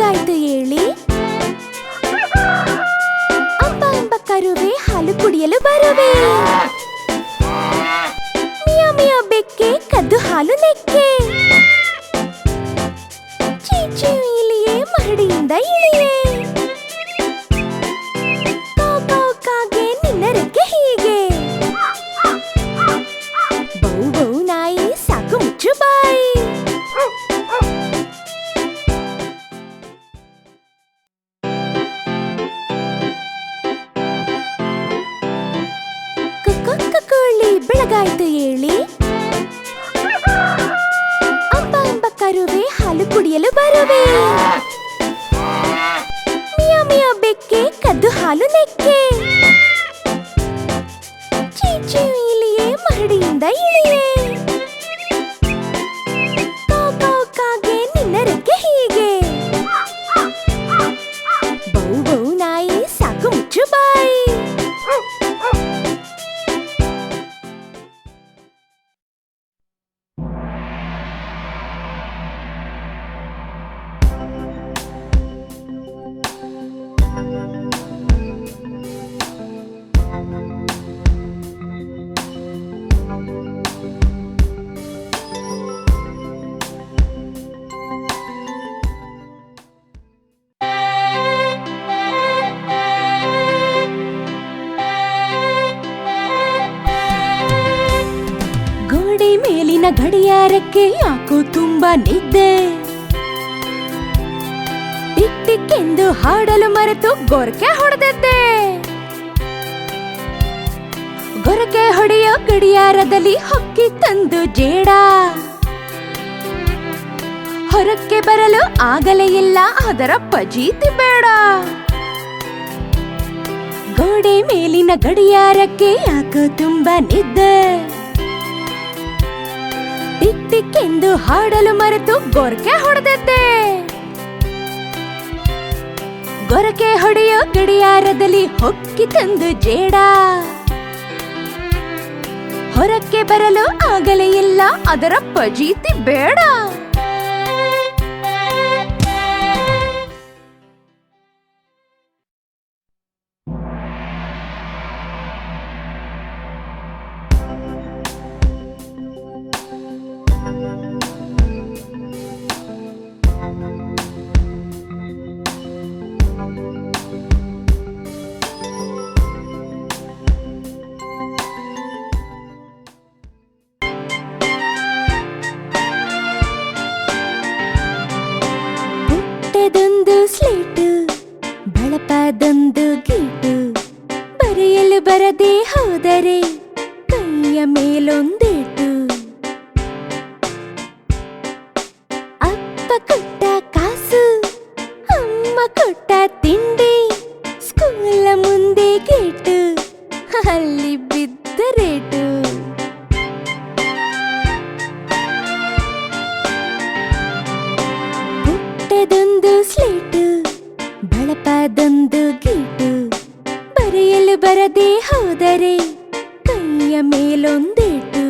ಬೆಳಗಾಯ್ತು ಹೇಳಿ. ಅಂಬ ಅಂಬ ಕರುವೆ ಹಾಲು ಕುಡಿಯಲು ಬರುವೆ. ಮಿಯ ಮಿಯ ಬೆಕ್ಕೆ ಕದ್ದು ಹಾಲು ನೆಕ್ಕೆ. ಚೀಚು ಇಲಿಯೇ ಮರಡಿಯಿಂದ ಇಳಿಯೇ. ಕಾವ್ ಕಾವ್ ಕಾಗೆ ನಿನ್ನ ರೆಕ್ಕೆ ಹೀಗೆ. ಬೌ ಬೌ ನಾಯಿ ಸಾಕು ಮುಚ್ಚು ಬಾಯಿ. ಕೋಳಿ ಬೆಳಗಾಯ್ತು ಹೇಳಿ. ಅಂಬ ಅಂಬ ಕರುವೆ ಹಾಲು ಕುಡಿಯಲು ಬರುವೆ. ಮಿಯ ಮಿಯ ಬೆಕ್ಕೆ ಕದ್ದು ಹಾಲು ನೆಕ್ಕೆ. ಚೀಚು ಇಲಿಯೇ ಮರಡಿಯಿಂದ ಇಳಿಯೇ. ಕಾವ್ ಕಾವ್ ಕಾಗೆ ನಿನ್ನ ರೆಕ್ಕೆ ಹೀಗೆ. ಬೌ ಬೌ ನಾಯಿ ಸಾಕು ಮುಚ್ಚು ಬಾಯಿ. ಮೇಲಿನ ಗಡಿಯಾರಕ್ಕೆ ಯಾಕೋ ತುಂಬಾ ನಿದ್ದೆ. ಟಿಕ್ ಟಿಕ್ ಎಂದು ಹಾಡಲು ಮರೆತು ಗೊರಕೆ ಹೊಡೆದದ್ದೆ. ಗೊರಕೆ ಹೊಡೆಯೋ ಗಡಿಯಾರದಲ್ಲಿ ಹೊಕ್ಕಿ ತಂದು ಜೇಡ. ಹೊರಕ್ಕೆ ಬರಲು ಆಗಲೇ ಇಲ್ಲ ಅದರ ಪಜೀತಿ ಬೇಡ. ಗೋಡೆ ಮೇಲಿನ ಗಡಿಯಾರಕ್ಕೆ ಯಾಕೋ ತುಂಬಾ ನಿದ್ದೆ. ಟಿಕ್ ಟಿಕ್ ಎಂದು ಹಾಡಲು ಮರೆತು ಗೊರಕೆ ಹೊಡೆದದ್ದೆ. ಗೊರಕೆ ಹೊಡೆಯೋ ಗಡಿಯಾರದಲ್ಲಿ ಹೊಕ್ಕಿ ತಂದು ಜೇಡ. ಹೊರಕ್ಕೆ ಬರಲು ಆಗಲೇ ಇಲ್ಲ ಅದರ ಪಜೀತಿ ಬೇಡ. ಪುಟ್ಟದೊಂದು ಸ್ಲೇಟು, ಬಳಪದೊಂದು ಗೀಟು. ಬರೆಯಲು ಬರದೆ ಹೋದರೆ ಕೈಯ ಮೇಲೊಂದೇಟು. ಅಪ್ಪ ಕೊಟ್ಟ ಕಾಸು, ಅಮ್ಮ ಕೊಟ್ಟ ತಿಂಡಿ. ಸ್ಕೂಲ ಮುಂದೆ ಗೇಟು, ಅಲ್ಲಿ ಬಿದ್ದ ರೇಟು. ಪುಟ್ಟದೊಂದು ಸ್ಲೇಟು, ಬಳಪದೊಂದು ಗೀಟು. ಬರೆಯಲು ಬರದೆ ಹೋದರೆ ಕೈಯ ಮೇಲೊಂದೇಟು.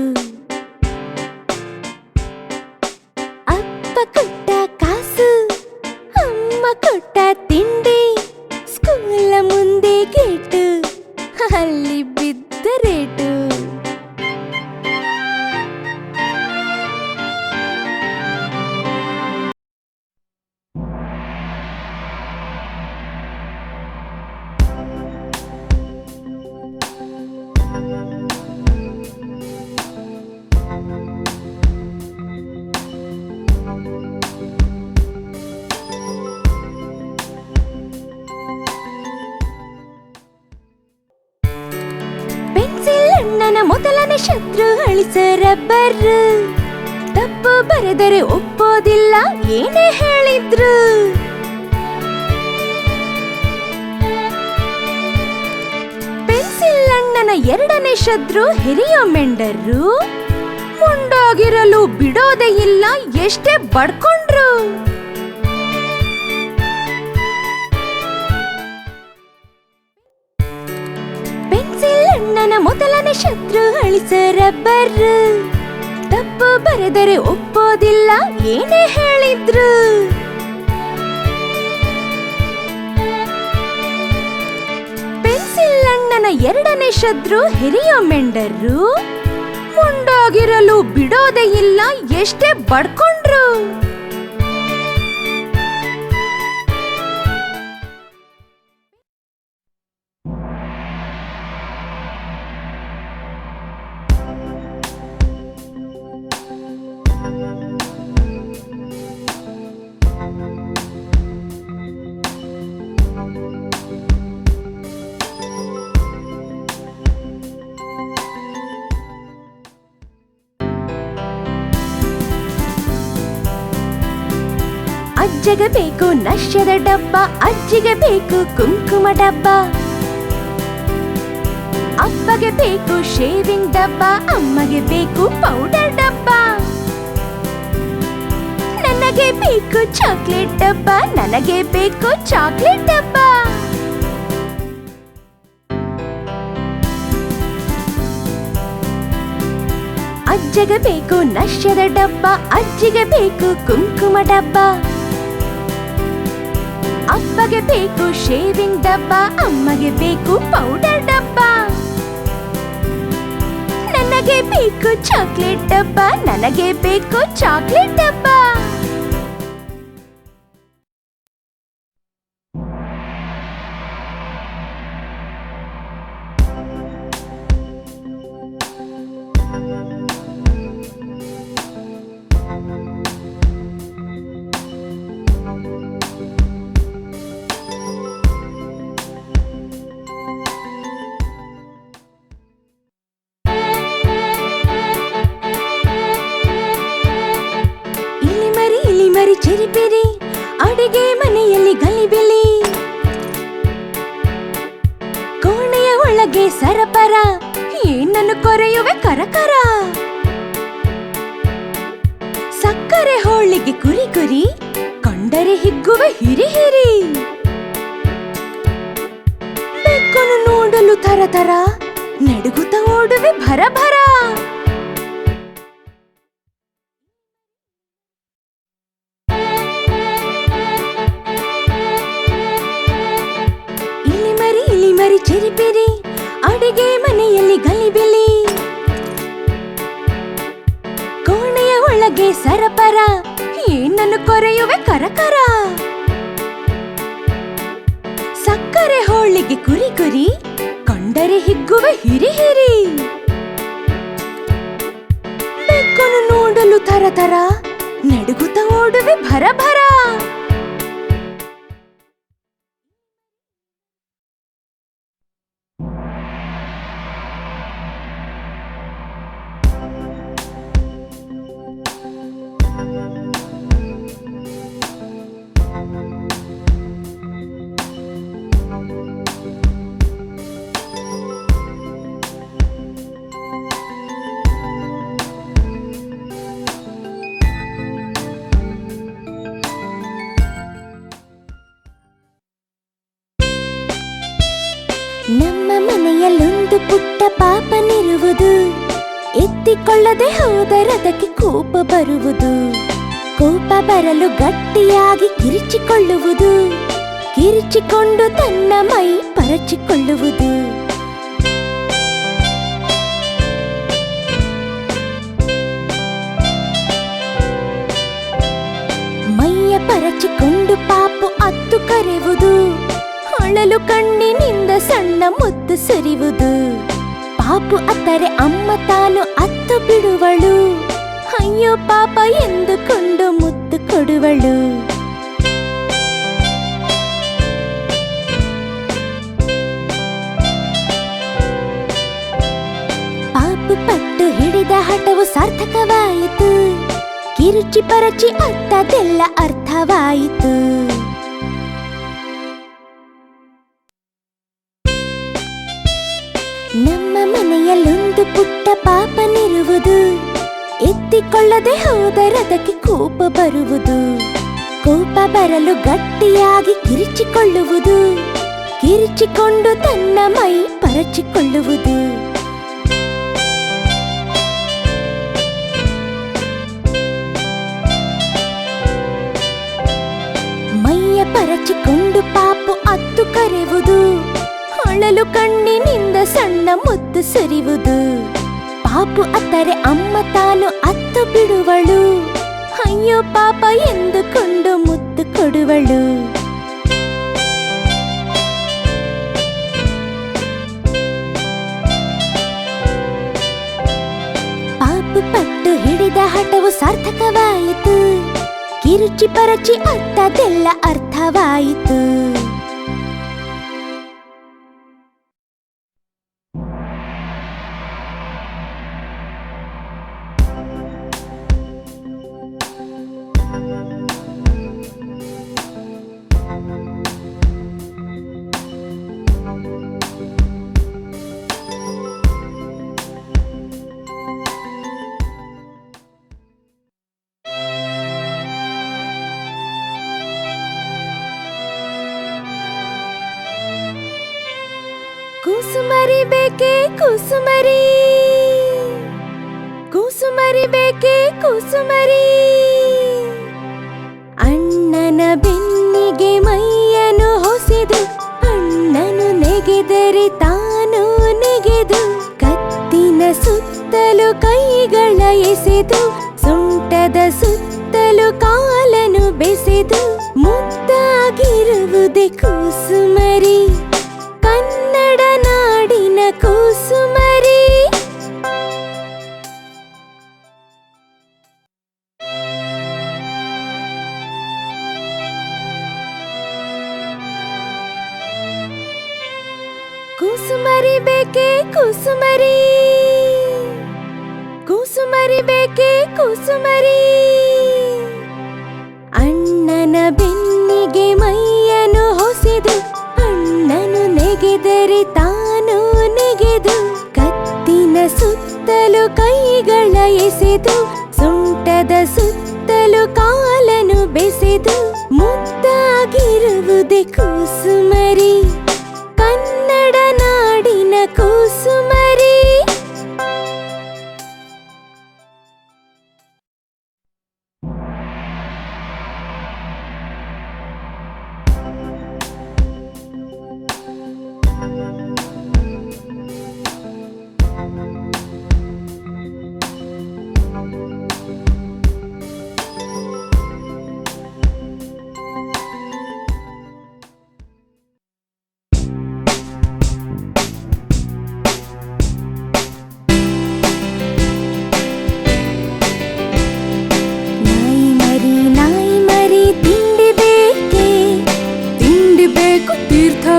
ಅಪ್ಪ ಕೊಟ್ಟ ಕಾಸು, ಅಮ್ಮ ಕೊಟ್ಟ ತಿಂಡಿ. ಸ್ಕೂಲ ಮುಂದೆ ಗೇಟು, ಅಲ್ಲಿ ಬಿದ್ದ ರೇಟು. ಅಣ್ಣನ ಮೊದಲನೇ ಶತ್ರು ಅಳಿಸ ರಬ್ಬರ್. ತಪ್ಪು ಬರೆದರೆ ಒಪ್ಪೋದಿಲ್ಲ ಏನೇ ಹೇಳಿದ್ರು. ಪೆನ್ಸಿಲ್ ಅಣ್ಣನ ಎರಡನೇ ಶತ್ರು ಹಿರಿಯ ಮೆಂಡರು. ಮುಂಡಾಗಿರಲು ಬಿಡೋದೇ ಇಲ್ಲ ಎಷ್ಟೇ ಬಡ್ಕೊಂಡ್ರು. ಅಣ್ಣನ ಮೊದಲನೇ ಶತ್ರು ಅಳಿಸ ರಬ್ಬರ್. ತಪ್ಪು ಬರೆದರೆ ಒಪ್ಪೋದಿಲ್ಲ ಏನೇ ಹೇಳಿದ್ರು. ಎರಡನೇ ಶತ್ರು ಹಿರಿಯ ಮೆಂಡರು. ಮುಂಡಾಗಿರಲು ಬಿಡೋದೇ ಇಲ್ಲ ಎಷ್ಟೇ ಬಡ್ಕೊಂಡ್ರು. ಅಜ್ಜಗೆ ಬೇಕು ನಶ್ಯದ ಡಬ್ಬ, ಅಜ್ಜಿಗೆ ಬೇಕು ಕುಂಕುಮ ಡಬ್ಬ. ಅಪ್ಪಗೆ ಬೇಕು ಶೇವಿಂಗ್ ಡಬ್ಬ, ಅಮ್ಮಗೆ ಬೇಕು ಪೌಡರ್ ಡಬ್ಬ. ನನಗೆ ಬೇಕು ಚಾಕ್ಲೇಟ್ ಡಬ್ಬ, ನನಗೆ ಬೇಕು ಚಾಕ್ಲೇಟ್ ಡಬ್ಬ. ಅಜ್ಜಗೆ ಬೇಕು ನಶ್ಯದ ಡಬ್ಬ, ಅಜ್ಜಿಗೆ ಬೇಕು ಕುಂಕುಮ ಡಬ್ಬ. ಅಪ್ಪಗೆ ಬೇಕು ಶೇವಿಂಗ್ ಡಬ್ಬ, ಅಮ್ಮಗೆ ಬೇಕು ಪೌಡರ್ ಡಬ್ಬ. ನನಗೆ ಬೇಕು ಚಾಕ್ಲೇಟ್ ಡಬ್ಬ, ನನಗೆ ಬೇಕು ಚಾಕ್ಲೇಟ್ ಡಬ್ಬ. ಚಿರಿಪಿರಿ ಅಡಿಗೆ ಮನೆಯಲ್ಲಿ ಗಲಿಬಿಲಿ, ಕೋಣೆಯ ಒಳಗೆ ಸರಪರ, ಏನನ್ನು ಕೊರೆಯುವೆ ಕರಕರ. ಸಕ್ಕರೆ ಹೋಳಿಗೆ ಕುರಿ ಕುರಿ, ಕಂಡರೆ ಹಿಗ್ಗುವೆ ಹಿರಿ ಹಿರಿ. ಬೆಕ್ಕನ್ನು ನೋಡಲು ತರ ತರ, ನಡುಗುತ್ತ ಓಡುವೆ ಭರ ಭರ. ಚಿರಿಪಿರಿ ಅಡಿಗೆ ಮನೆಯಲ್ಲಿ ಗಲಿಬಿಲಿ, ಕೋಣೆಯ ಒಳಗೆ ಸರಪರ, ಏನನ್ನು ಕೊರೆಯುವೆ ಕರಕರ. ಸಕ್ಕರೆ ಹೋಳಿಗೆ ಕುರಿ ಕುರಿ, ಕಂಡರೆ ಹಿಗ್ಗುವೆ ಹಿರಿ ಹಿರಿ. ಬೆಕ್ಕನ್ನು ನೋಡಲು ತರ ತರ, ನಡುಗುತ್ತ ಓಡುವೆ ಭರ ಭರ. ನಮ್ಮ ಮನೆಯಲ್ಲೊಂದು ಪುಟ್ಟ ಪಾಪನಿರುವುದು, ಎತ್ತಿಕೊಳ್ಳದೆ ಹೋದರದಕ್ಕೆ ಕೋಪ ಬರುವುದು. ಕೋಪ ಬರಲು ಗಟ್ಟಿಯಾಗಿ ಕಿರಿಚಿಕೊಳ್ಳುವುದು, ಕಿರಿಚಿಕೊಂಡು ತನ್ನ ಮೈ ಪರಚಿಕೊಳ್ಳುವುದು. ಮೈಯ ಪರಚಿಕೊಂಡು ಪಾಪು ಅತ್ತು ಕರೆಯುವುದು, ಅಳಲು ಕಣ್ಣಿನಿಂದ ಸಣ್ಣ ಮುತ್ತು ಸುರಿಯುವುದು. ಪಾಪು ಅತ್ತರೆ ಅಮ್ಮ ತಾನು ಅತ್ತು ಬಿಡುವಳು, ಅಯ್ಯೋ ಪಾಪ ಎಂದುಕೊಂಡು ಮುತ್ತು ಕೊಡುವಳು. ಪಾಪು ಪಟ್ಟು ಹಿಡಿದ ಹಠವು ಸಾರ್ಥಕವಾಯಿತು, ಕಿರುಚಿ ಪರಚಿ ಅತ್ತದೆಲ್ಲ ಅರ್ಥವಾಯಿತು. ನಮ್ಮ ಮನೆಯಲ್ಲೊಂದು ಪುಟ್ಟ ಪಾಪನಿರುವುದು, ಎತ್ತಿಕೊಳ್ಳದೆ ಹೋದರದಕ್ಕೆ ಕೋಪ ಬರುವುದು. ಕೋಪ ಬರಲು ಗಟ್ಟಿಯಾಗಿ ಕಿರಿಚಿಕೊಳ್ಳುವುದು, ಕಿರಿಚಿಕೊಂಡು ತನ್ನ ಮೈ ಪರಚಿಕೊಳ್ಳುವುದು. ಮೈಯ ಪರಚಿಕೊಂಡು ಪಾಪು ಅತ್ತು ಕರೆಯುವುದು, ಕೂದಲು ಕಣ್ಣಿನಿಂದ ಸಣ್ಣ ಮುತ್ತು ಸುರಿಯುವುದು. ಪಾಪು ಅತ್ತರೆ ಅಮ್ಮ ತಾನು ಅತ್ತು ಬಿಡುವಳು. ಅಯ್ಯೋ ಪಾಪ ಎಂದುಕೊಂಡು ಮುತ್ತು ಕೊಡುವಳು. ಪಾಪು ಪಟ್ಟು ಹಿಡಿದ ಹಠವು ಸಾರ್ಥಕವಾಯಿತು. ಕಿರುಚಿ ಪರಚಿ ಅತ್ತದೆಲ್ಲ ಅರ್ಥವಾಯಿತು. ಕೂಸುಮರಿ ಬೇಕೆ ಕೂಸುಮರಿ, ಕೂಸುಮರಿ ಬೇಕೆ ಕೂಸುಮರಿ. ಅಣ್ಣನ ಬೆನ್ನಿಗೆ ಮೈಯನ್ನು ಹೊಸೆದು, ಅಣ್ಣನು ನೆಗೆದರೆ ತಾನು ನೆಗೆದು, ಕತ್ತಿನ ಸುತ್ತಲೂ ಕೈಗಳ ಎಸೆದು, ಸೊಂಟದ ಸುತ್ತಲೂ ಕಾಲನು ಬೆಸೆದು, ಮುದ್ದಾಗಿರುವುದೇ ಕೂಸುಮರಿ, ಕನ್ನಡ ನಾಡಿನ ಕೂಸುಮರಿ. ಕೂಸುಮರಿ ಬೇಕೆ ಕೂಸುಮರಿ, ಕೂಸುಮರಿ ಬೇಕೆ ಕೂಸುಮರಿ. ಅಣ್ಣನ ಬೆನ್ನಿಗೆ ಮೈಯನ್ನು ಹೊಸೆದು, ಅಣ್ಣನು ನೆಗೆದರೆ ತಾನು ನೆಗೆದು, ಕತ್ತಿನ ಸುತ್ತಲೂ ಕೈಗಳ ಎಸೆದು, ಸೊಂಟದ ಸುತ್ತಲೂ ಕಾಲನು ಬೆಸೆದು, ಮುದ್ದಾಗಿರುವುದೇ ಕೂಸುಮರಿ, ಕನ್ನಡ ನಾಡಿನ ಕೂಸುಮರಿ.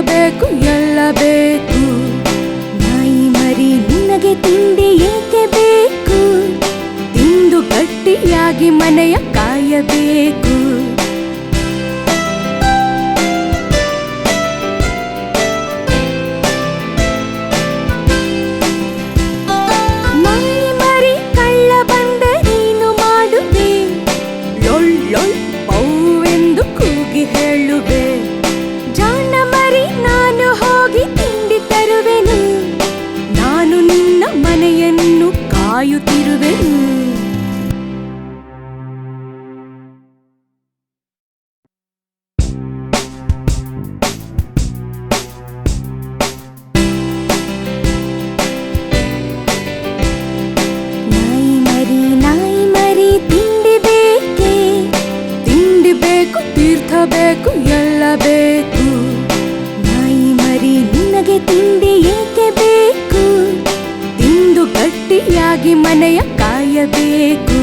ಬೇಕು ಎಲ್ಲ ಬೇಕು, ನಾಯಿ ಮರಿ ನಿನಗೆ ತಿಂಡಿ ಏಕೆ ಬೇಕು, ತಿಂದು ಗಟ್ಟಿಯಾಗಿ ಮನೆಯ ಕಾಯಬೇಕು. ನಾಯಿ ಮರಿ ಕಳ್ಳ ಬಂದರೇನು ಮಾಡುವೆ, ಲೊಳ್ ಲೊಳ್ ಪೌವೆಂದು ಕೂಗಿ ಹೇಳುವೆ. ಜಾಣ ಮರಿ ನಾನು ಹೋಗಿ ತಿಂಡಿ ತರುವೆನು, ನಾನು ನಿನ್ನ ಮನೆಯನ್ನು ಕಾಯುತ್ತಿರುವೆನು. ನಾಯಿ ಮರಿ ತಿಂಡಿ ಬೇಕೆ, ತಿಂಡಿ ಬೇಕು ತೀರ್ಥ ಬೇಕು ಎಲ್ಲ ಬೇಕು, ನಾಯಿ ಮರಿ ನಿನಗೆ ತಿಂಡಿ ಏಕೆ ಬೇಕು, ತಿಂದು ಗಟ್ಟಿಯಾಗಿ ಮನೆಯ ಕಾಯಬೇಕು.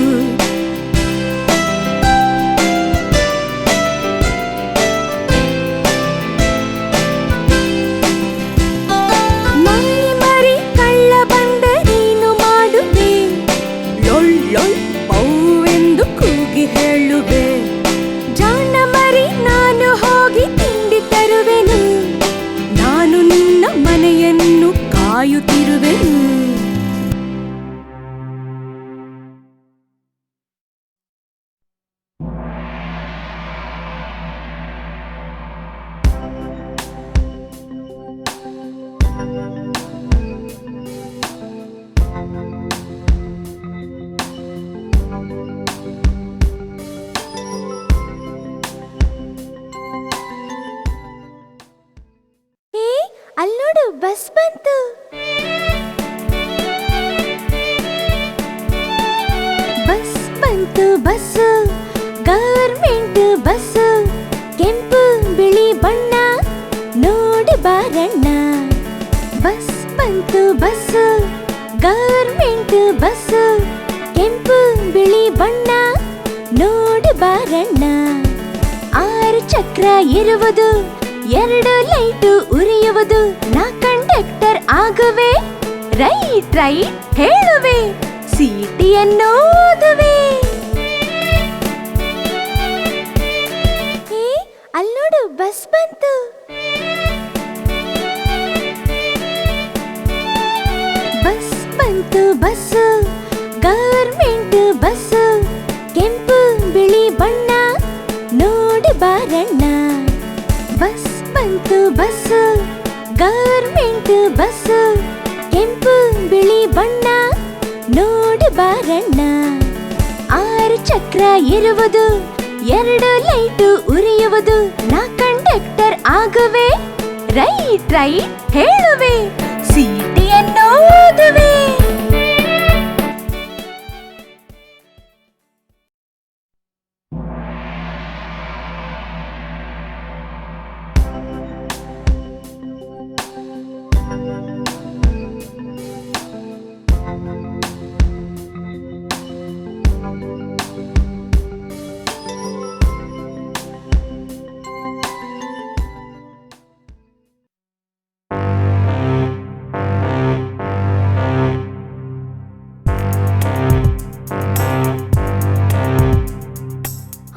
ನಾಯಿ ಮರಿ ಕಳ್ಳ ಬಂದರೇನು ಮಾಡುವೆ, ಲೊಳ್ ಲೊಳ್ ಪೌವೆಂದು ಕೂಗಿ ಹೇಳುವೆ. ಜಾಣ ಮರಿ ನಾನು ಹೋಗಿ ತಿಂಡಿ ತರುವೆನು, ನಾನು ನಿನ್ನ ಮನೆಯನ್ನು ಕಾಯುತ್ತಿರುವೆನು. ಬಸ್ ಬಂತು. ಬಸ್ ಬಂತು ಬಸ್ಸು, ಗವರ್ಮೆಂಟ್ ಬಸ್ಸು, ಕೆಂಪು ಬಿಳಿ ಬಣ್ಣ ನೋಡಿ ಬಾರಣ್ಣ. ಬಸ್ ಬಂತು ಬಸ್ಸು, ಗವರ್ಮೆಂಟ್ ಬಸ್ಸು, ಕೆಂಪು ಬಿಳಿ ಬಣ್ಣ ನೋಡಿ ಬಾರಣ್ಣ. 6 ಚಕ್ರ ಇರುವುದು, 2 ಲೈಟು ಉರಿಯುವುದು, ನಾ ಕಂಡಕ್ಟರ್ ಆಗುವೆ, ರೈಟ್ ರೈಟ್ ಹೇಳುವೆ, ಸೀಟಿಯನ್ನು ಓದುವೆ. ಅಲ್ಲೋಡು ಬಸ್ ಬಂತು. ಬಸ್ ಬಂತು ಬಸ್ಸು, ಗವರ್ಮೆಂಟ್ ಬಸ್ಸು, ಕೆಂಪು ಬಿಳಿ ಬಣ್ಣ ನೋಡಿ ಬಾರಣ್ಣ. ಬಸ್ ಬಂತು ಬಸ್ಸು, ಗವರ್ಮೆಂಟ್ ಬಸ್ಸು, ಕೆಂಪು ಬಿಳಿ ಬಣ್ಣ ನೋಡಿ ಬಾರಣ್ಣ. 6 ಚಕ್ರ ಇರುವುದು, 2 ಲೈಟು ಉರಿಯುವುದು, ನಾ ಕಂಡಕ್ಟರ್ ಆಗುವೆ, ರೈಟ್ ರೈಟ್ ಹೇಳುವೆ, ಸೀಟಿಯನ್ನು ಓದುವೆ.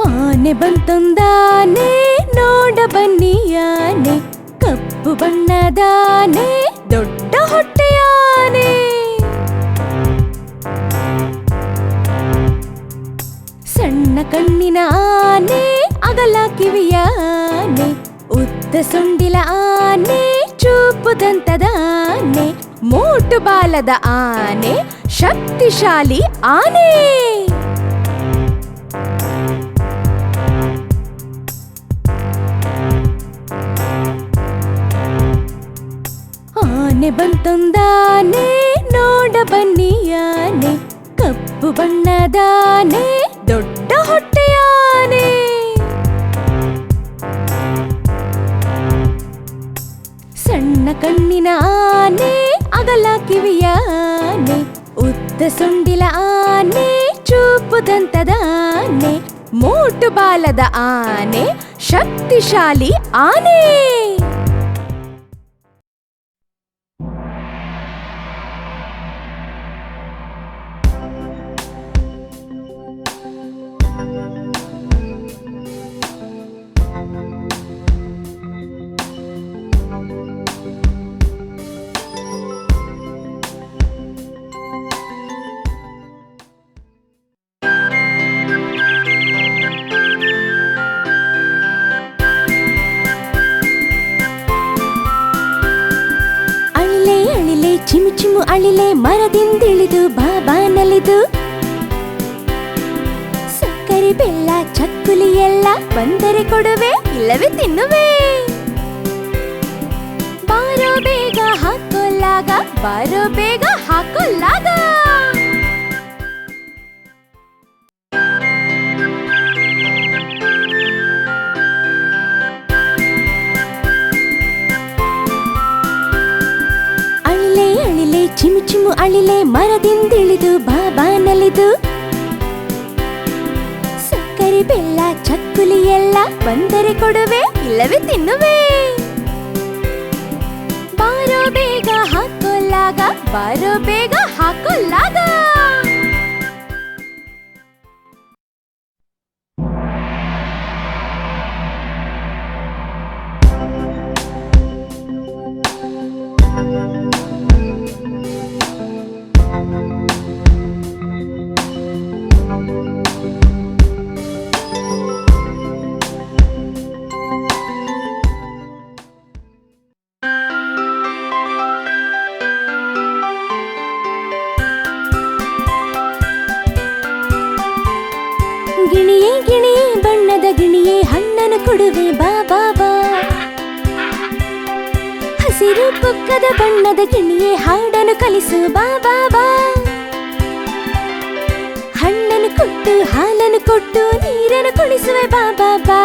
ಆನೆ ಬಂತೊಂದಾನೆ ನೋಡ ಬನ್ನಿಯಾನೆ, ಕಪ್ಪು ಬಣ್ಣದಾನೆ ದೊಡ್ಡ ಹೊಟ್ಟೆಯಾನೆ. ಸಣ್ಣ ಕಣ್ಣಿನ ಆನೆ, ಅಗಲ ಕಿವಿಯ ಆನೆ, ಉದ್ದ ಸೊಂಡಿಲ ಆನೆ, ಚೂಪು ದಂತದ ಆನೆ, ಮೋಟು ಬಾಲದ ಆನೆ, ಶಕ್ತಿಶಾಲಿ ಆನೆ. ಆನೆ ಬಂತೊಂದಾನೆ ನೋಡ ಬನ್ನಿಯಾನೆ, ಕಪ್ಪು ಬಣ್ಣದಾನೆ ದೊಡ್ಡ ಹೊಟ್ಟೆಯಾನೆ. ಸಣ್ಣ ಕಣ್ಣಿನ ಆನೆ, ಅಗಲ ಕಿವಿಯ ಆನೆ, ಉದ್ದ ಸೊಂಡಿಲ ಆನೆ, ಚೂಪು ದಂತದ ಆನೆ, ಮೋಟು ಬಾಲದ ಆನೆ, ಶಕ್ತಿಶಾಲಿ ಆನೆ. ಚಿಮು ಚಿಮು ಅಳಿಲೆ ಮರದಿಂದಿಳಿದು ಬಾಬಾ ನಲಿದು, ಸಕ್ಕರೆ ಬೆಲ್ಲ ಚಕ್ಕುಲಿ ಎಲ್ಲ ಬಂದರೆ ಕೊಡುವೆ, ಇಲ್ಲವೇ ತಿನ್ನುವೆ. ಬಾರೋ ಬೇಗ ಹಾಕೊಳ್ಳಾಗ, ಬಾರೋ ಬೇಗ ಹಾಕೊಳ್ಳಾಗ. ಚಿಮು ಚಿಮು ಅಳಿಲೆ ಮರದಿಂದಿಳಿದು ಬಾಬಾ ನಲಿದು, ಸಕ್ಕರೆ ಬೆಲ್ಲ ಚಕ್ಕುಲಿ ಎಲ್ಲ ಬಂದರೆ ಕೊಡುವೆ, ಇಲ್ಲವೇ ತಿನ್ನುವೆ. ಬಾರೋ ಬೇಗ ಹಾಕೊಳ್ಳಾಗ, ಬಾರೋ ಬೇಗ ಹಾಕೊಳ್ಳಾಗ. ಗಿಣಿಯೇ ಗಿಣಿಯೇ ಬಣ್ಣದ ಗಿಣಿಯೇ, ಹಣ್ಣನ್ನು ಕೊಡುವೆ ಬಾ ಬಾ ಬಾ. ಹಸಿರು ಪುಕ್ಕದ ಬಣ್ಣದ ಗಿಣಿಯೇ ಹಾಡನ್ನು ಕಲಿಸು ಬಾ ಬಾ ಬಾ. ಹಣ್ಣನ್ನು ಕೊಟ್ಟು ಹಾಲನ್ನು ಕೊಟ್ಟು ನೀರನ್ನು ಕುಡಿಸುವೆ ಬಾ ಬಾ ಬಾ.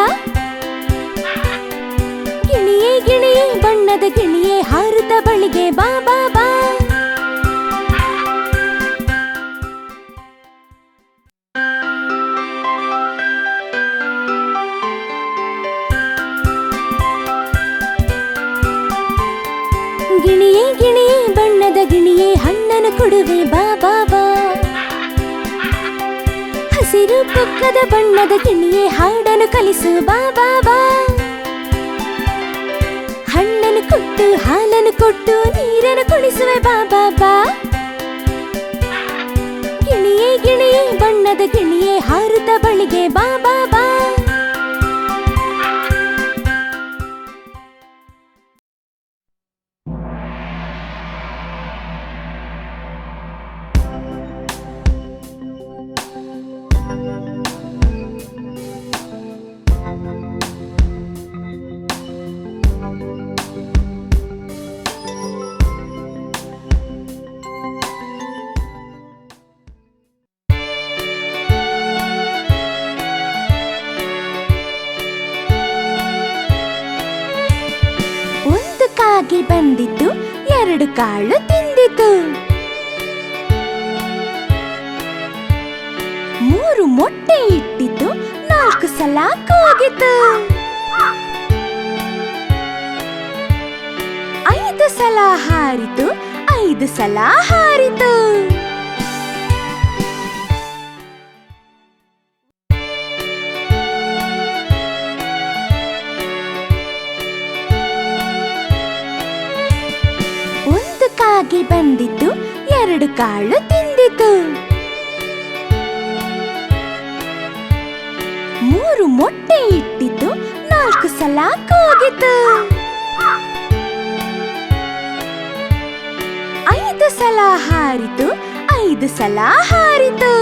ಗಿಣಿಯೇ ಗಿಣಿಯೇ ಬಣ್ಣದ ಗಿಣಿಯೇ ಹಾರುತ್ತ ಬಳಿಗೆ ಬಾ ಬಾ ಬಾ. ಗಿಣಿಯೇ ಗಿಣಿಯೇ ಬಣ್ಣದ ಗಿಣಿಯೇ ಹಣ್ಣನ್ನು ಕೊಡುವೆ ಬಾ ಬಾ ಬಾ. ಹಸಿರು ಪುಕ್ಕದ ಬಣ್ಣದ ಗಿಣಿಯೇ ಹಾಡನ್ನು ಕಲಿಸು ಬಾ ಬಾ ಬಾ. ಹಣ್ಣನ್ನು ಕೊಟ್ಟು ಹಾಲನ್ನು ಕೊಟ್ಟು ನೀರನ್ನು ಕುಡಿಸುವೆ ಬಾ ಬಾ ಬಾ. ಗಿಣಿಯೇ ಗಿಣಿಯೇ ಬಣ್ಣದ ಗಿಣಿಯೇ ಹಾರುತ್ತ ಬಳಿಗೆ ಬಾ ಬಾ ಬಾ. ಕಾಗೆ ಬಂದಿತ್ತು, 2 ಕಾಳು ತಿಂದಿತು. 3 ಮೊಟ್ಟೆ ಇಟ್ಟಿತು, 4 ಸಲ ಕೂಗಿತು. 5 ಸಲ ಹಾರಿತು, 5 ಸಲ ಹಾರಿತು. ಕಾಗೆ ಬಂದಿತ್ತು, 2 ಕಾಳು ತಿಂದಿತು. 3 ಮೊಟ್ಟೆ ಇಟ್ಟಿತು, 4 ಸಲ ಕೂಗಿತು. 5 ಸಲ ಹಾರಿತು, 5 ಸಲ ಹಾರಿತು.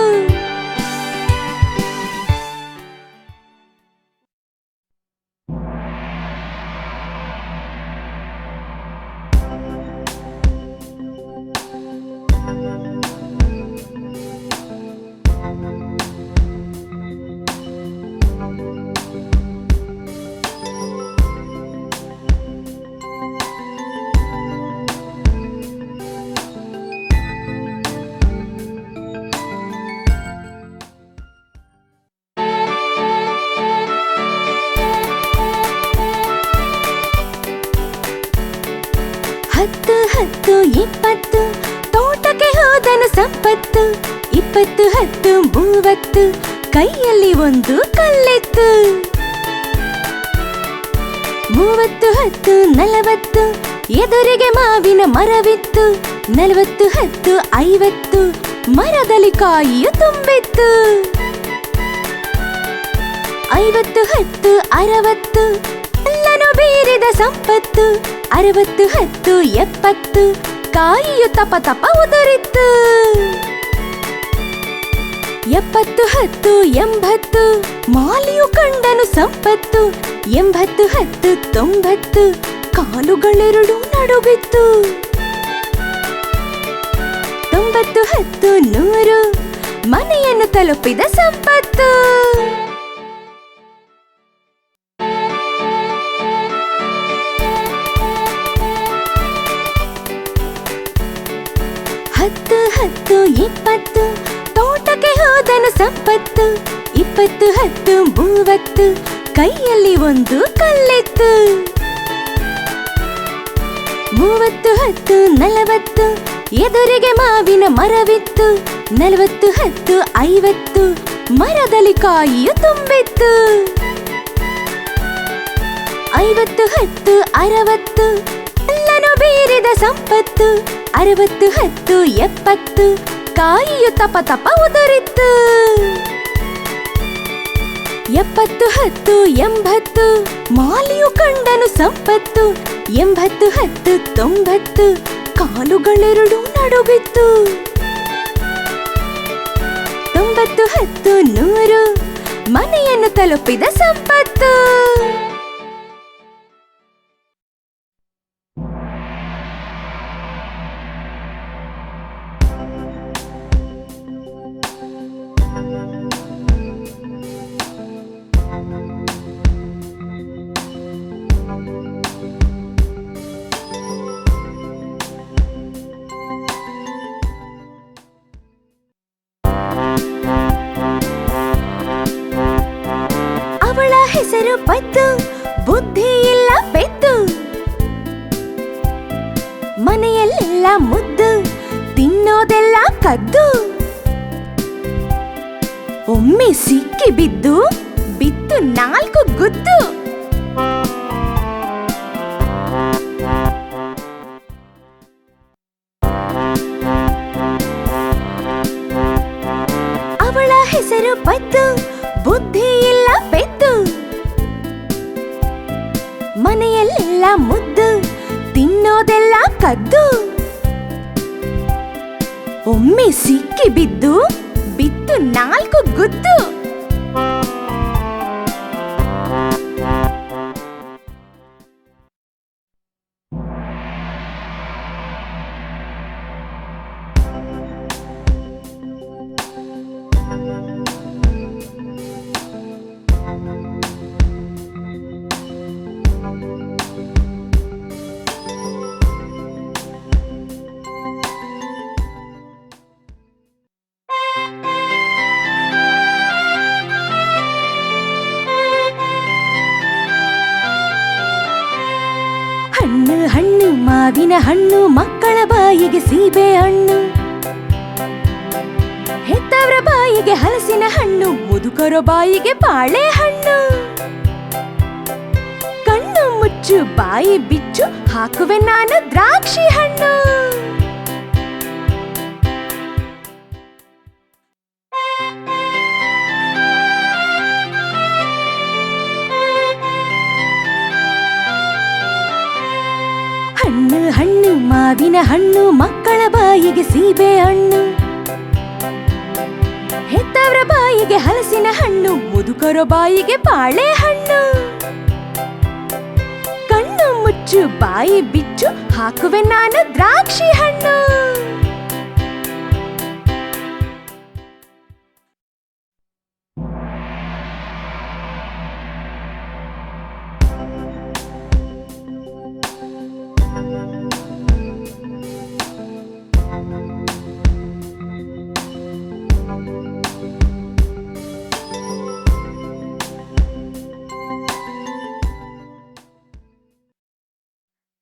ಹತ್ತು ಹತ್ತು 20 ತೋಟಕ್ಕೆ ಹೋದನು ಸಂಪತ್ತು. 20 10 30 ಕೈಯಲ್ಲಿ ಒಂದು ಕಲ್ಲೆತ್ತು. 30 10 40 ಎದುರಿಗೆ ಮಾವಿನ ಮರವಿತ್ತು. 40 10 50 ಮರದಲ್ಲಿ ಕಾಯಿಯು ತುಂಬಿತ್ತು. 50 10 60 ಎಲ್ಲನೂ ಬೀರಿದ ಸಂಪತ್ತು. 60 10 70 ಕಾಯಿಯು ತಪ ತಪ ಉದುರಿತ್ತು. 70 10 80 ಮಾಲಿಯು ಕಂಡನು ಸಂಪತ್ತು. 80 10 90 ಕಾಲುಗಳೆರಡು ನಡುಗಿತ್ತು. 90 10 100 ಮನೆಯನ್ನು ತಲುಪಿದ ಸಂಪತ್ತು. 10 10 20 ತೋಟಕ್ಕೆ ಹೋದನು ಸಂಪತ್ತು. 20 10 30 ಕೈಯಲ್ಲಿ ಒಂದು ಕಲ್ಲೆತ್ತು. 30 10 40 ಎದುರಿಗೆ ಮಾವಿನ ಮರವಿತ್ತು. 40 10 50 ಮರದಲ್ಲಿ ಕಾಯಿಯು ತುಂಬಿತ್ತು. 50 10 60 ಎಲ್ಲನೂ ಬೀರಿದ ಸಂಪತ್ತು. 60 10 70 ಕಾಯಿಯು ತಪ ತಪ ಉದುರಿತ್ತು. 70 10 80 ಮಾಲಿಯು ಕಂಡನು ಸಂಪತ್ತು. 80 10 90 ಕಾಲುಗಳೆರಡು ನಡುಗಿತ್ತು. 90 10 100 ಮನೆಯನ್ನು ತಲುಪಿದ ಸಂಪತ್ತು. ಹೆಸರು ಪದ್ದು, ಬುದ್ಧಿ ಇಲ್ಲ ಪೆದ್ದು. ಮನೆಯಲ್ಲೆಲ್ಲ ಮುದ್ದು, ತಿನ್ನೋದೆಲ್ಲ ಕದ್ದು. ಒಮ್ಮೆ ಸಿಕ್ಕಿ ಬಿದ್ದು, ಬಿತ್ತು 4 ಗುದ್ದು. ಅವಳ ಹೆಸರು ಪದ್ದು, ಬುದ್ಧಿ ಇಲ್ಲ ಪೆದ್ದು. ಮನೆಯಲ್ಲೆಲ್ಲ ಮುದ್ದು, ತಿನ್ನೋದೆಲ್ಲ ಕದ್ದು. ಒಮ್ಮೆ ಸಿಕ್ಕಿ ಬಿದ್ದು, ಬಿತ್ತು 4 ಗುದ್ದು. ಹಣ್ಣು ಹಣ್ಣು ಮಾವಿನ ಹಣ್ಣು, ಮಕ್ಕಳ ಬಾಯಿಗೆ ಸೀಬೆ ಹಣ್ಣು. ಹೆತ್ತವರ ಬಾಯಿಗೆ ಹಲಸಿನ ಹಣ್ಣು, ಮುದುಕರ ಬಾಯಿಗೆ ಬಾಳೆಹಣ್ಣು. ಕಣ್ಣು ಮುಚ್ಚು ಬಾಯಿ ಬಿಚ್ಚು, ಹಾಕುವೆ ನಾನು ದ್ರಾಕ್ಷಿ ಹಣ್ಣು. ಹಣ್ಣು ಹಣ್ಣು ಮಾವಿನ ಹಣ್ಣು, ಮಕ್ಕಳ ಬಾಯಿಗೆ ಸೀಬೆ ಹಣ್ಣು. ಹೆತ್ತವರ ಬಾಯಿಗೆ ಹಲಸಿನ ಹಣ್ಣು, ಮುದುಕರ ಬಾಯಿಗೆ ಬಾಳೆಹಣ್ಣು. ಕಣ್ಣು ಮುಚ್ಚು ಬಾಯಿ ಬಿಚ್ಚು, ಹಾಕುವೆ ನಾನು ದ್ರಾಕ್ಷಿ ಹಣ್ಣು.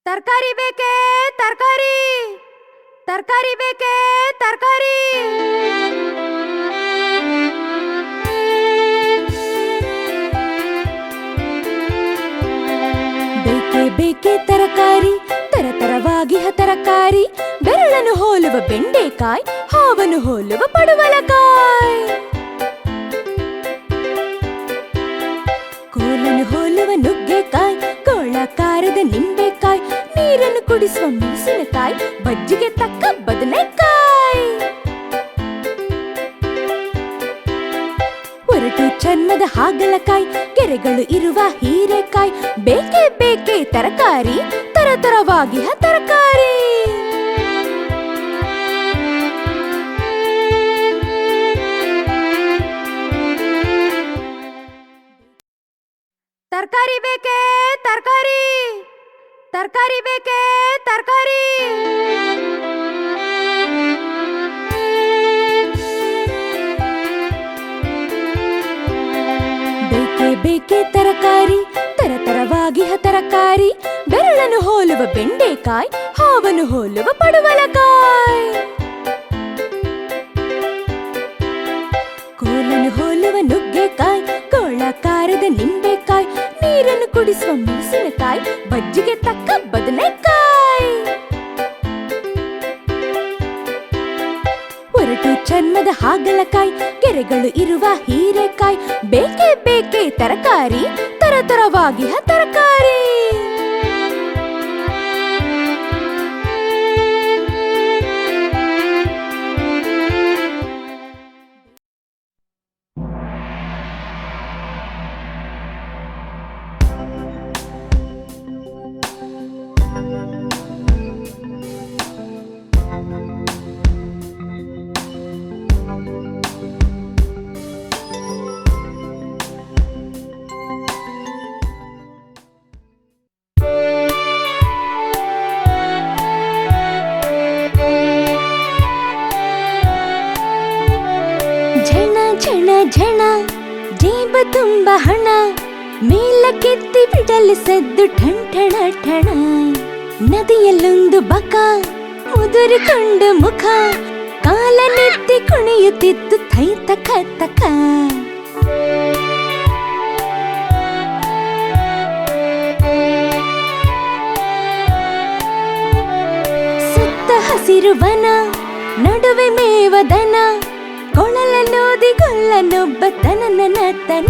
ತರಕಾರಿ ಬೇಕೇ ತರಕಾರಿ, ತರಕಾರಿ ಬೇಕೇ ತರಕಾರಿ. ಬೇಕೇ ಬೇಕೇ ತರಕಾರಿ, ತರತರವಾಗಿ ತರಕಾರಿ. ಬೆರಳನ್ನು ಹೋಲುವ ಬೆಂಡೆಕಾಯಿ, ಹಾವನ್ನು ಹೋಲುವ ಪಡವಲಕಾಯಿ. ಕೋಲನ್ನು ಹೋಲುವ ನುಗ್ಗೆಕಾಯಿ, ಗೋಳಾಕಾರದ ನಿಂಬೆಕಾಯಿ. ನೀರನ್ನು ಕುಡಿಸುವ ಮೆಣಸಿನಕಾಯಿ, ಬಜ್ಜಿಗೆ ತಕ್ಕ ಬದನೆಕಾಯಿ. ಒರಟು ಚರ್ಮದ ಹಾಗಲಕಾಯಿ, ಗೆರೆಗಳು ಇರುವ ಹೀರೆಕಾಯಿ. ಬೇಕೇ ಬೇಕೇ ತರಕಾರಿ, ತರತರವಾಗಿ ತರಕಾರಿ. ತರಕಾರಿ ಬೇಕೇ ತರಕಾರಿ, ತರಕಾರಿ ಬೇಕೇ ತರಕಾರಿ. ಬೇಕೇ ಬೇಕೇ ತರಕಾರಿ, ತರತರವಾಗಿ ತರಕಾರಿ. ಬೆರಳನ್ನು ಹೋಲುವ ಬೆಂಡೆಕಾಯಿ, ಹಾವನ್ನು ಹೋಲುವ ಪಡವಲಕಾಯಿ. ಕೋಲನ್ನು ಹೋಲುವ ನುಗ್ಗೆಕಾಯಿ, ಗೋಳಾಕಾರದ ನಿಂಬೆಕಾಯಿ. ನೀರನ್ನು ಕುಡಿಸುವ ಮೆಣಸಿನಕಾಯಿ, ಬಜ್ಜಿಗೆ ತಕ್ಕ ಬದನೆಕಾಯಿ. ಒರಟು ಚರ್ಮದ ಹಾಗಲಕಾಯಿ, ಗೆರೆಗಳು ಇರುವ ಹೀರೆಕಾಯಿ. ಬೇಕೇ ಬೇಕೇ ತರಕಾರಿ, ತರತರವಾಗಿ ತರಕಾರಿ. ಝಣ ಝಣ ಝಣ, ಜೇಬ ತುಂಬ ಹಣ. ಮೇಲಕ್ಕೆತ್ತಿ ಬಿಡಲು ಸದ್ದು ಠಣ ಠಣ ಠಣ. ನದಿಯಲ್ಲೊಂದು ಬಕ ಮುದುರಿಕೊಂಡು ಮುಖ ಕಾಲನೆತ್ತಿ ಕುಣಿಯುತ್ತಿತ್ತು ಥೈ ತಕ ತಕ. ಸುತ್ತ ಹಸಿರು ವನ ನಡುವೆ ಮೇವದನ ಕೊಳಲನೋದಿ ಗೊಲ್ಲನೊಬ್ಬ ತನನನ ತನ.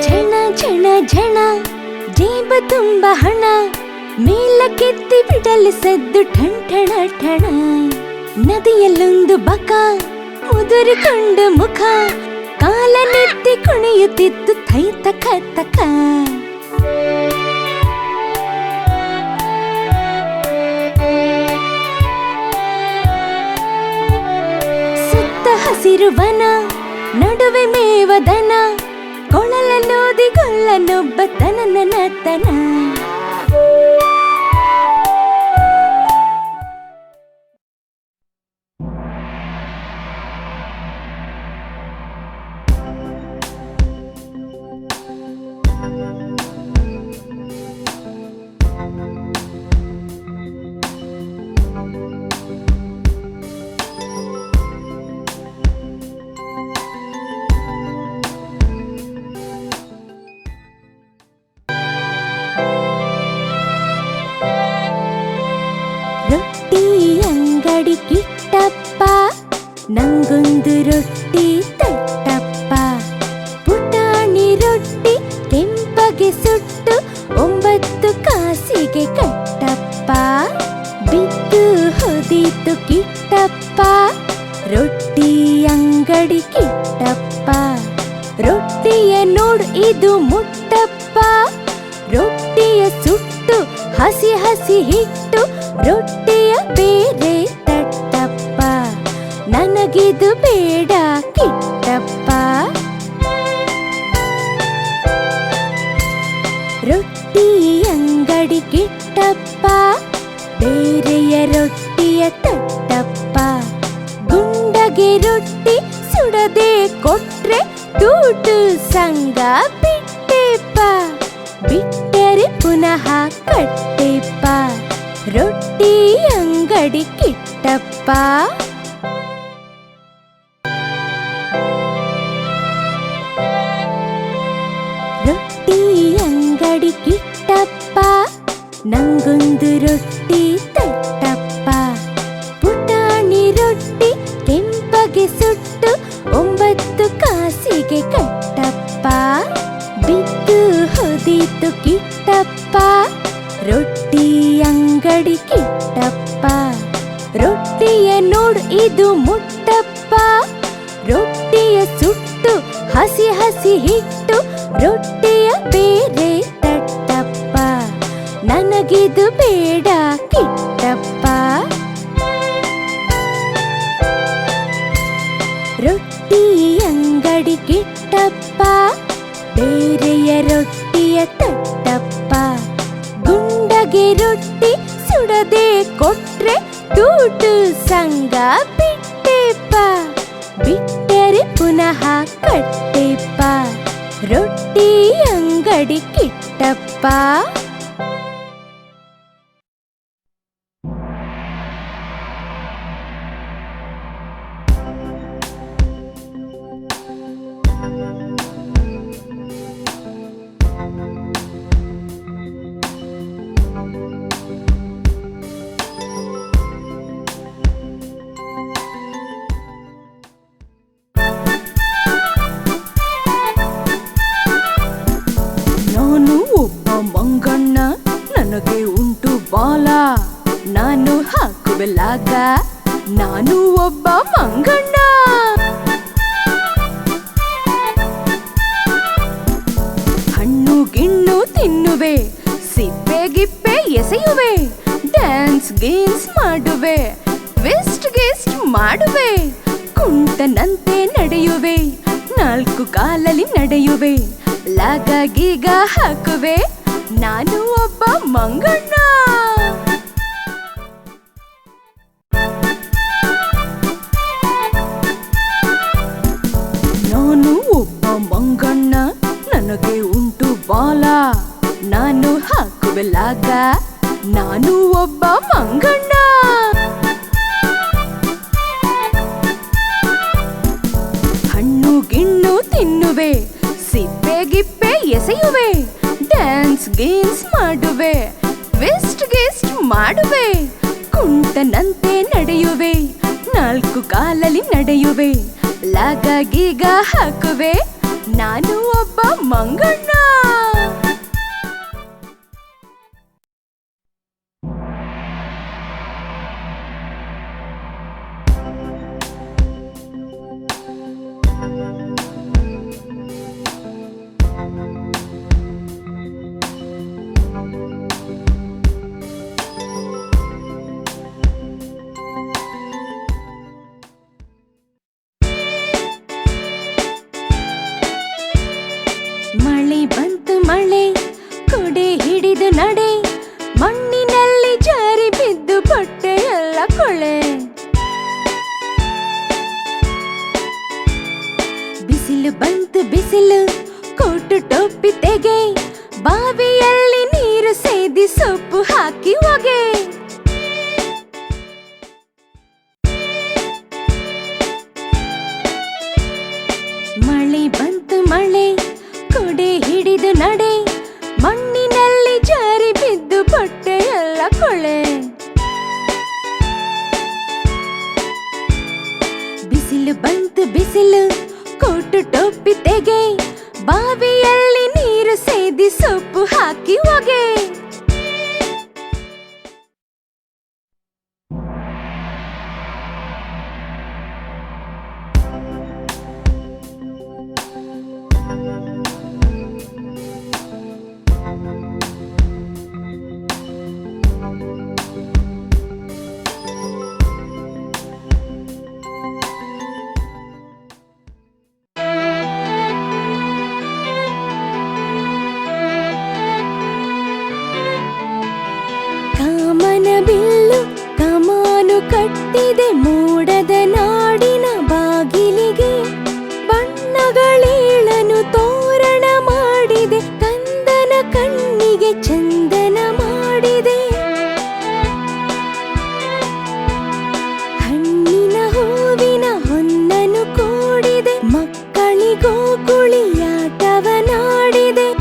ಝಣ ಝಣ ಝಣ ಜೇಬ ತುಂಬ ಹಣ ಮೇಲಕ್ಕೆತ್ತಿ ಬಿಡಲು ಸದ್ದು ಠಣ ಠಣ ಠಣ. ನದಿಯಲ್ಲೊಂದು ಬಕ ಮುದುರಿಕೊಂಡು ಮುಖ ಕಾಲನೆತ್ತಿ ಕುಣಿಯುತ್ತಿತ್ತು ಥೈ ತಕ ತಕ. ಸುತ್ತ ಹಸಿರು ವನ ನಡುವೆ ಮೇವದನ ಕೊಳಲನೋದಿ ಗೊಲ್ಲನೊಬ್ಬ ತನನನ ತನ. ರೊಟ್ಟಿ ಅಂಗಡಿ ಕಿಟ್ಟಪ್ಪ ನಂಗೊಂದು ರೊಟ್ಟಿ ತಟ್ಟಪ್ಪ. ಪುಟಾಣಿ ರೊಟ್ಟಿ ಕೆಂಪಗೆ ಸುಟ್ಟು 9 ಕಾಸಿಗೆ ಕಟ್ಟಪ್ಪ. ಬಿದ್ದು ಹೊದೀತು ಕಿಟ್ಟಪ್ಪ ರೊಟ್ಟಿ ಅಂಗಡಿ ಕಿಟ್ಟಪ್ಪ. ರೊಟ್ಟಿಯ ನೋಡು ಇದು ಮುಟ್ಟಪ್ಪ ರೊಟ್ಟಿಯ ಸುಟ್ಟು ಹಸಿ ಹಸಿ ಹಿಟ್ಟು ರೊಟ್ಟಿಯ ಬೇರೆ ತಟ್ಟಪ್ಪ. ನನಗಿದು ಬೇಡ ಕಿಟ್ಟಪ್ಪ. ರೊಟ್ಟಿ ಅಂಗಡಿ ಕಿಟ್ಟಪ್ಪ ಬೇರೆಯ ರೊಟ್ಟಿಯ ತಟ್ಟಪ್ಪ. ಗುಂಡಗೆ ರೊಟ್ಟಿ ಸುಡದೆ ಕೊಟ್ರೆ ಟೂಟು ಸಂಗ ಬಿಟ್ಟೆಪ್ಪ. ಬಿಟ್ಟರೆ ಪುನಃ ಕಟ್ಟೆಪ್ಪ ರೊಟ್ಟಿ ಅಂಗಡಿ ಕಿಟ್ಟಪ್ಪ. ರೊಟ್ಟಿ ಅಂಗಡಿ ಕಿಟ್ಟಪ್ಪ ನಂಗೊಂದು ರೊಟ್ಟಿ ತಟ್ಟಪ್ಪ. ಪುಟಾಣಿ ರೊಟ್ಟಿ ಕೆಂಪಗೆ ಸುಟ್ಟು 9 ಕಾಸಿಗೆ ಕಟ್ಟಪ್ಪ. ಬಿದ್ದು ಹೊದೀತು ಕಿಟ್ಟಪ್ಪ ರೊಟ್ಟಿ ಅಂಗಡಿ ಕಿಟ್ಟಪ್ಪ. ರೊಟ್ಟಿಯ ನೋಡು ಇದು ಮುಟ್ಟಪ್ಪ ರೊಟ್ಟಿಯ ಸುಟ್ಟು ಹಸಿ ಹಸಿ ಹಿಟ್ಟು ರೊಟ್ಟಿಯ ಬೇರೆ ತಟ್ಟಪ್ಪ. ನನಗಿದು ಬೇಡ ಕಿಟ್ಟಪ್ಪ. ರೊಟ್ಟಿ ಅಂಗಡಿ ಕಿಟ್ಟಪ್ಪ ಬೇರೆಯ ರೊಟ್ಟಿಯ ತಟ್ಟಪ್ಪ. ಗುಂಡಗೆ ರೊಟ್ಟಿ ಸುಡದೆ ಕೊಟ್ರೆ ಟೂಟು ಸಂಗ ಬಿಟ್ಟೆಪ್ಪ. ಬಿಟ್ಟರೆ ಪುನಃ ಕಟ್ಟೆಪ್ಪ ರೊಟ್ಟಿ ಅಂಗಡಿ ಕಿಟ್ಟಪ್ಪ. ಮಂಗಣ್ಣ ನನಗೆ ಉಂಟು ಬಾಲ ನಾನು ಹಾಕುವೆಲಾಗ ನಾನು ಒಬ್ಬ ಮಂಗಣ್ಣ. ಹಣ್ಣು ಗಿಣ್ಣು ತಿನ್ನುವೆ ಸಿಪ್ಪೆ ಗಿಪ್ಪೆ ಎಸೆಯುವೆ ಡ್ಯಾನ್ಸ್ ಗೇನ್ಸ್ ಮಾಡುವೆ ಟ್ವಿಸ್ಟ್ ಗೆಸ್ಟ್ ಮಾಡುವೆ ಕುಂಟನಂತೆ ನಡೆಯುವೆ 4 ಕಾಲಲ್ಲಿ ನಡೆಯುವೆ ಲಾಗ ಗೀಗ ಹಾಕುವೆ ನಾನು ಒಬ್ಬ ಮಂಗಣ್ಣ. ನಾನು ಒಬ್ಬ ಮಂಗಣ್ಣ, ನನಗೆ ಉಂಟು ಬಾಲ, ನಾನು ಹಾಕುವೆ ಲಾಗ. ನಾನು ಒಬ್ಬ ಮಂಗಣ್ಣ. ಹಣ್ಣು ಗಿಣ್ಣು ತಿನ್ನುವೆ, ಸಿಪ್ಪೆ ಗಿಪ್ಪೆ ಎಸೆಯುವೆ, ಡ್ಯಾನ್ಸ್ ಗೀನ್ಸ್ ಮಾಡುವೆ, ಟ್ವಿಸ್ಟ್ ಗಿಸ್ಟ್ ಮಾಡುವೆ, ಕುಂಟನಂತೆ ನಡೆಯುವೆ, 4 ಕಾಲಲ್ಲಿ ನಡೆಯುವೆ, ಲಾಗ ಗೀಗ ಹಾಕುವೆ, ನಾನು ಒಬ್ಬ ಮಂಗಣ್ಣ. ಮಳೆ ಬಂತು ಮಳೆ, ಕೊಡೆ ಹಿಡಿದು ನಡೆ, ಮಣ್ಣಿನಲ್ಲಿ ಜಾರಿ ಬಿದ್ದು ಬಟ್ಟೆ ಎಲ್ಲ ಕೊಳೆ. ಬಿಸಿಲು ಬಂತು ಬಿಸಿಲು, ಕೋಟು ಟೊಪ್ಪಿ ತೆಗೆ, ಬಾವಿಯಲ್ಲಿ ನೀರು ಸೇದಿ ಸೊಪ್ಪು ಹಾಕಿ ಹೊಗೆ. ಮಳೆ ಬಂತು ಮಳೆ, ಕೊಡೆ ಹಿಡಿದು ನಡೆ, ಮಣ್ಣಿನಲ್ಲಿ ಜಾರಿ ಬಿದ್ದು ಬಟ್ಟೆ ಎಲ್ಲ ಕೊಳೆ. ಬಿಸಿಲು ಬಂತು ಬಿಸಿಲು, ಕೋಟು ಟೊಪ್ಪಿ ತೆಗೆ, ಬಾವಿಯಲ್ಲಿ ನೀರು ಸೇದಿ ಸೊಪ್ಪು ಹಾಕಿ ಹೊಗೆ. ಕಾಮನ ಬಿಲ್ಲು ಕಮಾನು ಕಟ್ಟಿದೆ ಮೋಡದ ನಾಡಿನ ಬಾಗಿಲಿಗೆ, ಬಣ್ಣಗಳೇಳನು ತೋರಣ ಮಾಡಿದೆ, ಕಂದನ ಕಣ್ಣಿಗೆ ಚಂದನ ಮಾಡಿದೆ. ಹಣ್ಣಿನ ಹೂವಿನ ಹೊನ್ನನು ಕೂಡಿದೆ, ಮಕ್ಕಳಿಗೋ ಕುಳಿಯಾಟವನಾಡಿದೆ,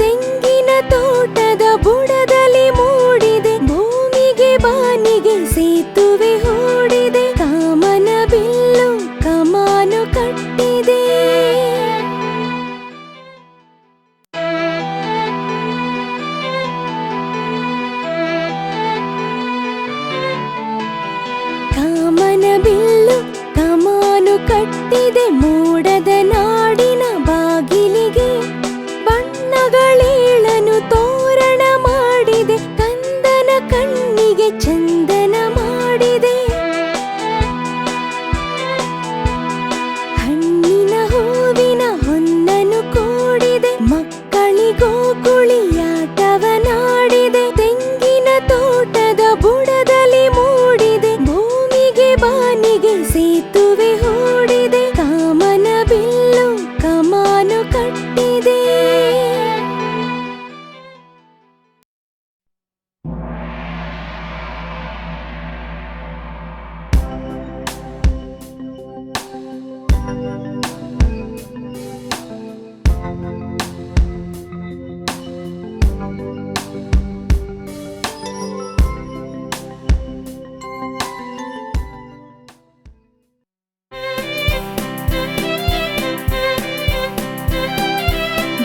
ತೆಂಗಿನ ತೋಟದ ಬುಡದಲ್ಲಿ ಮೂಡಿದೆ, ಭೂಮಿಗೆ ಬಾನಿಗೆ ಸೇತುವೆ ಹೂಡಿದೆ, ಕಾಮನ ಬಿಲ್ಲು ಕಮಾನು ಕಟ್ಟಿದೆ. ಕಾಮನ ಬಿಲ್ಲು ಕಮಾನು ಕಟ್ಟಿದೆ ಮೋಡದ ನಾಡಿನ ಬಾಗಿಲಿಗೆ, ಬಣ್ಣಗಳೇಳನು ತೋರಣ ಮಾಡಿದೆ, ಕಂದನ ಕಣ್ಣಿಗೆ ಚಂದನ ಮಾಡಿದೆ. ಹಣ್ಣಿನ ಹೂವಿನ ಹೊನ್ನನು ಕೂಡಿದೆ, ಮಕ್ಕಳಿಗೋ ಕುಳಿಯಾಟವನಾಡಿದೆ, ತೆಂಗಿನ ತೋಟದ ಬುಡದಲ್ಲಿ ಮೂಡಿದೆ, ಭೂಮಿಗೆ ಬಾನಿಗೆ ಸೇತುವೆ ಹೂಡಿದೆ, ಕಾಮನ ಬಿಲ್ಲು ಕಮಾನು ಕಟ್ಟಿದೆ.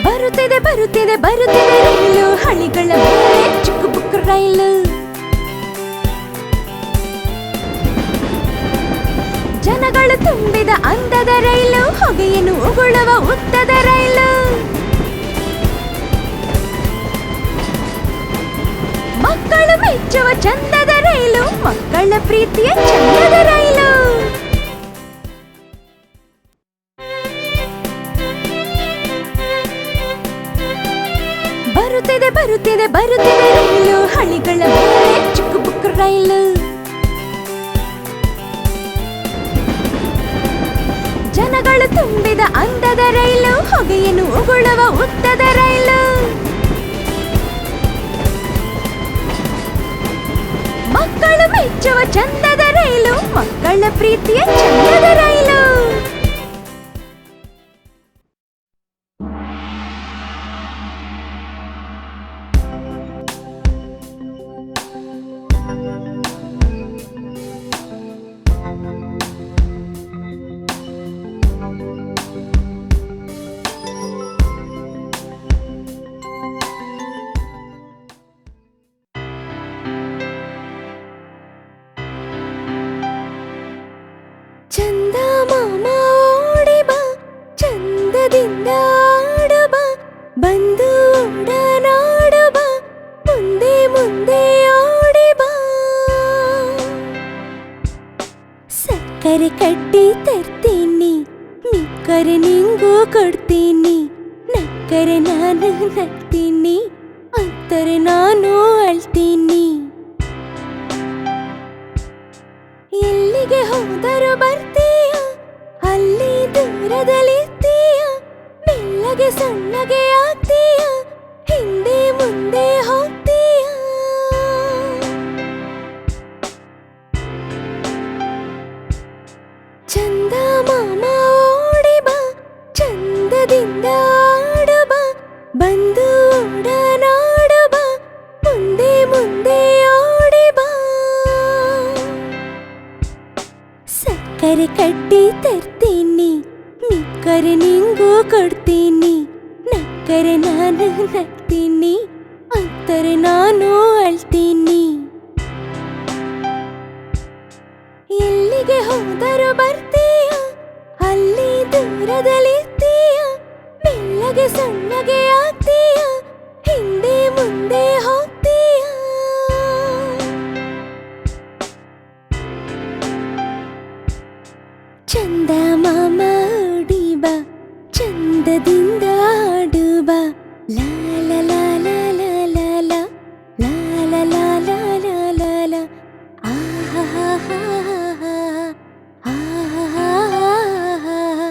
ಬರುತ್ತಿದೆ ಬರುತ್ತಿದೆ ಬರುತ್ತಿದೆ ರೈಲು, ಹಳಿಗಳ ಮೇಲೆ ಚಿಕ್ಕ ಬುಕ್ ರೈಲು. ಜನಗಳು ತುಂಬಿದ ಅಂದದ ರೈಲು, ಹೊಗೆಯನ್ನು ಉಗುಳುವ ಉದ್ದದ ರೈಲು. ಮಕ್ಕಳು ಮೆಚ್ಚುವ ಚಂದದ ರೈಲು, ಮಕ್ಕಳ ಪ್ರೀತಿಯ ಚಂದದ ರೈಲು. ಬರುತ್ತಿದೆ ಬರುತ್ತಿದೆ ಬರುತ್ತಿದೆ ರೈಲು, ಹಳಿಗಳ ಮೇಲೆ ಚಿಕ್ಕ ಪುಕ್ಕ ರೈಲು. ಜನಗಳು ತುಂಬಿದ ಅಂದದ ರೈಲು, ಹೊಗೆಯನ್ನು ಉಗುಳುವ ಉದ್ದದ ರೈಲು. ಮಕ್ಕಳು ಮೆಚ್ಚುವ ಚಂದದ ರೈಲು, ಮಕ್ಕಳ ಪ್ರೀತಿಯ ಚಂದದ ರೈಲು. ಚಂದ ಮಾಮ ಓಡಿ ಬಾ, ಚಂದದಿಂದ ಆಡು ಬಾ, ಬಂದು ಓಡನಾಡು ಬಾ, ಮುಂದೆ ಮುಂದೆ ಓಡಿ ಬಾ. ಸಕ್ಕರೆ ಕಡ್ಡಿ ತರ್ತೀನಿ, ಮಿಕ್ಕರೆ ನಿಂಗೂ ಕೊಡ್ತೀನಿ. ನಕ್ಕರೆ ನಾನು ನಗ್ತೀನಿ, ಅತ್ತರೆ ನಾನು ಅಳ್ತೀನಿ. ಎಲ್ಲಿಗೆ ಹೋದರೂ ಬರ್ತೀಯ, ಅಲ್ಲಿ ದೂರದಲ್ಲಿರ್ತೀಯ. ಮೆಲ್ಲಗೆ ಸಣ್ಣಗೆ ಆಗ್ತೀಯ, ಹಿಂದೆ ಮುಂದೆ ಹೋಗ್ತೀಯ. ಚಂದ ಮಾಮ ಓಡಿ ಬಾ, ಚಂದದಿಂದ ಆಡು ಬಾ, ಬಂದು ಓಡನಾಡು ಬಾ, ಮುಂದೆ ಮುಂದೆ ಓಡಿ ಬಾ. ಸಕ್ಕರೆ ಕಡ್ಡಿ ತರ್ತೀನಿ, ಮಿಕ್ಕರೆ ನಿಂಗೂ ಕೊಡ್ತೀನಿ. ನಕ್ಕರೆ ನಾನು ನಗ್ತೀನಿ, ಅತ್ತರೆ ನಾನು ಅಳ್ತೀನಿ. ಎಲ್ಲಿಗೆ ಹೋದರೂ ಬರ್ತೀಯ, ಅಲ್ಲಿ ದೂರದಲ್ಲಿರ್ತೀಯ. ಮೆಲ್ಲಗೆ ಸಣ್ಣಗೆ ಆಗ್ತೀಯ, ಹಿಂದೆ ಮುಂದೆ ಹೋಗ್ತೀಯ. ಚಂದ ಮಾಮ ಓಡಿ ಬಾ, ಚಂದದಿಂದ ಆಡು ಬಾ. ಲಾ ಲಾ ಲಾ ಲಾ ಲಾ ಲಾ ಲಾ, ಲಾ ಲಾ ಲಾ ಲಾ ಲಾ ಲಾ ಲಾ. ಆಹಾ ಹಾ ಹಾ ಹಾ, ಆಹಾ ಹಾ ಹಾ.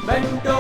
ಮೆಂಟೋ